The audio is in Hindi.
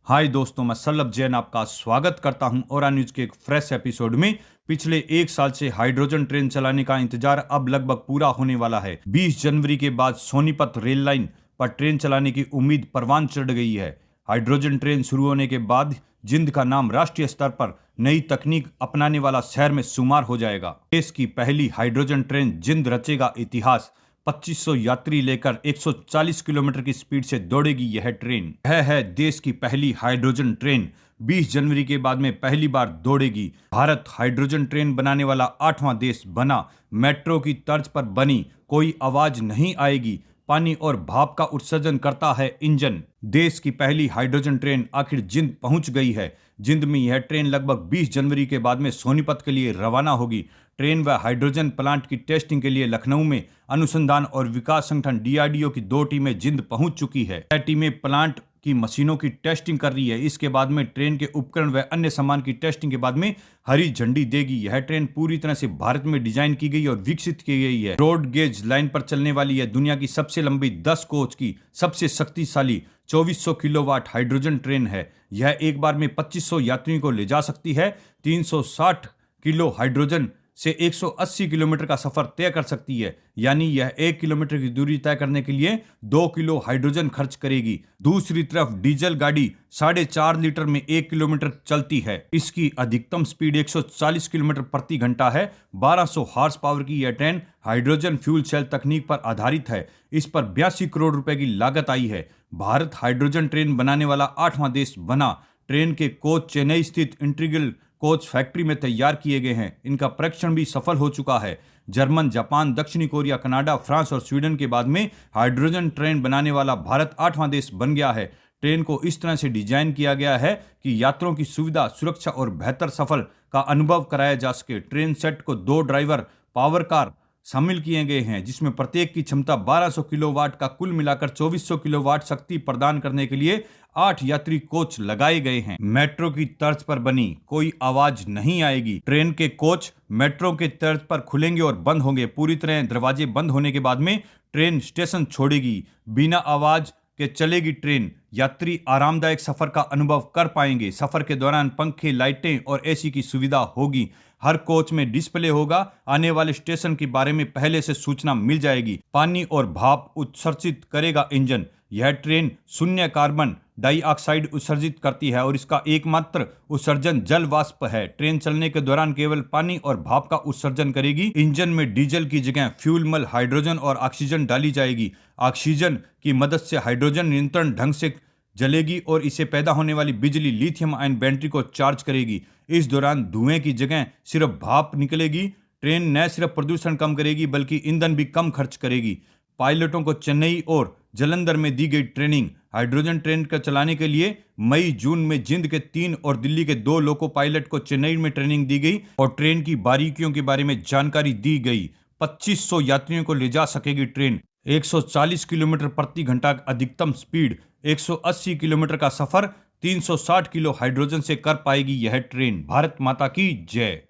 हाय दोस्तों, मैं सल्लभ जैन आपका स्वागत करता हूं ओरा न्यूज के एक फ्रेश एपिसोड में। पिछले एक साल से हाइड्रोजन ट्रेन चलाने का इंतजार अब लगभग पूरा होने वाला है। 20 जनवरी के बाद सोनीपत रेल लाइन पर ट्रेन चलाने की उम्मीद परवान चढ़ गई है। हाइड्रोजन ट्रेन शुरू होने के बाद जिंद का नाम राष्ट्रीय स्तर पर नई तकनीक अपनाने वाला शहर में शुमार हो जाएगा। देश की पहली हाइड्रोजन ट्रेन जिंद रचेगा इतिहास। 2500 यात्री लेकर 140 किलोमीटर की स्पीड से दौड़ेगी यह ट्रेन। यह है देश की पहली हाइड्रोजन ट्रेन। 20 जनवरी के बाद में पहली बार दौड़ेगी। भारत हाइड्रोजन ट्रेन बनाने वाला 8वां देश बना। मेट्रो की तर्ज पर बनी, कोई आवाज नहीं आएगी। पानी और भाप का उत्सर्जन करता है इंजन। देश की पहली हाइड्रोजन ट्रेन आखिर जिंद पहुंच गई है। जिंद में यह ट्रेन लगभग 20 जनवरी के बाद में सोनीपत के लिए रवाना होगी। ट्रेन व हाइड्रोजन प्लांट की टेस्टिंग के लिए लखनऊ में अनुसंधान और विकास संगठन DRDO की 2 टीमें जिंद पहुंच चुकी है। यह टीमें प्लांट की मशीनों की टेस्टिंग कर रही है। इसके बाद में ट्रेन के उपकरण व अन्य सामान की टेस्टिंग के बाद में हरी झंडी देगी। यह ट्रेन पूरी तरह से भारत में डिजाइन की गई और विकसित की गई है। ब्रॉड गेज लाइन पर चलने वाली यह दुनिया की सबसे लंबी 10 कोच की सबसे शक्तिशाली 2400 किलोवाट हाइड्रोजन ट्रेन है। यह एक बार में 2500 यात्रियों को ले जा सकती है। 360 किलो हाइड्रोजन से 180 किलोमीटर का सफर तय कर सकती है, यानी यह 1 किलोमीटर की दूरी तय करने के लिए 2 किलो हाइड्रोजन खर्च करेगी। दूसरी तरफ डीजल गाड़ी 4.5 लीटर में 1 किलोमीटर चलती है। इसकी अधिकतम स्पीड 140 किलोमीटर प्रति घंटा है। 1200 हॉर्स पावर की यह ट्रेन हाइड्रोजन फ्यूल सेल तकनीक पर आधारित है। इस पर 82 करोड़ रुपए की लागत आई है। भारत हाइड्रोजन ट्रेन बनाने वाला 8वां देश बना। ट्रेन के कोच चेन्नई स्थित इंटीग्रल कोच फैक्ट्री में तैयार किए गए हैं। इनका परीक्षण भी सफल हो चुका है। जर्मन, जापान, दक्षिणी कोरिया, कनाडा, फ्रांस और स्वीडन के बाद में हाइड्रोजन ट्रेन बनाने वाला भारत 8वां देश बन गया है। ट्रेन को इस तरह से डिजाइन किया गया है कि यात्रियों की सुविधा, सुरक्षा और बेहतर सफर का अनुभव कराया जा सके। ट्रेन सेट को 2 ड्राइवर पावर कार शामिल किए गए हैं, जिसमें प्रत्येक की क्षमता 1200 किलोवाट का कुल मिलाकर 2400 किलोवाट शक्ति प्रदान करने के लिए 8 यात्री कोच लगाए गए हैं। मेट्रो की तर्ज पर बनी, कोई आवाज नहीं आएगी। ट्रेन के कोच मेट्रो के तर्ज पर खुलेंगे और बंद होंगे। पूरी तरह दरवाजे बंद होने के बाद में ट्रेन स्टेशन छोड़ेगी। बिना आवाज के चलेगी ट्रेन। यात्री आरामदायक सफर का अनुभव कर पाएंगे। सफर के दौरान पंखे, लाइटें और AC की सुविधा होगी। हर कोच में डिस्प्ले होगा। आने वाले स्टेशन के बारे में पहले से सूचना मिल जाएगी। पानी और भाप उत्सर्जित करेगा इंजन। यह ट्रेन शून्य कार्बन डाइऑक्साइड उत्सर्जित करती है और इसका एकमात्र उत्सर्जन जल वाष्प है। ट्रेन चलने के दौरान केवल पानी और भाप का उत्सर्जन करेगी। इंजन में डीजल की जगह फ्यूल, हाइड्रोजन और ऑक्सीजन डाली जाएगी। ऑक्सीजन की मदद से हाइड्रोजन नियंत्रण ढंग से जलेगी और इसे पैदा होने वाली बिजली लिथियम आयन बैटरी को चार्ज करेगी। इस दौरान धुएं की जगह सिर्फ भाप निकलेगी। ट्रेन न सिर्फ प्रदूषण कम करेगी बल्कि ईंधन भी कम खर्च करेगी। पायलटों को चेन्नई और जालंधर में दी गई ट्रेनिंग। हाइड्रोजन ट्रेन को चलाने के लिए मई-जून में जिंद के 3 और दिल्ली के 2 लोको पायलट को चेन्नई में ट्रेनिंग दी गई और ट्रेन की बारीकियों के बारे में जानकारी दी गई। 2500 यात्रियों को ले जा सकेगी ट्रेन। 140 किलोमीटर प्रति घंटा अधिकतम स्पीड, 180 किलोमीटर का सफर 360 किलो हाइड्रोजन से कर पाएगी यह ट्रेन। भारत माता की जय।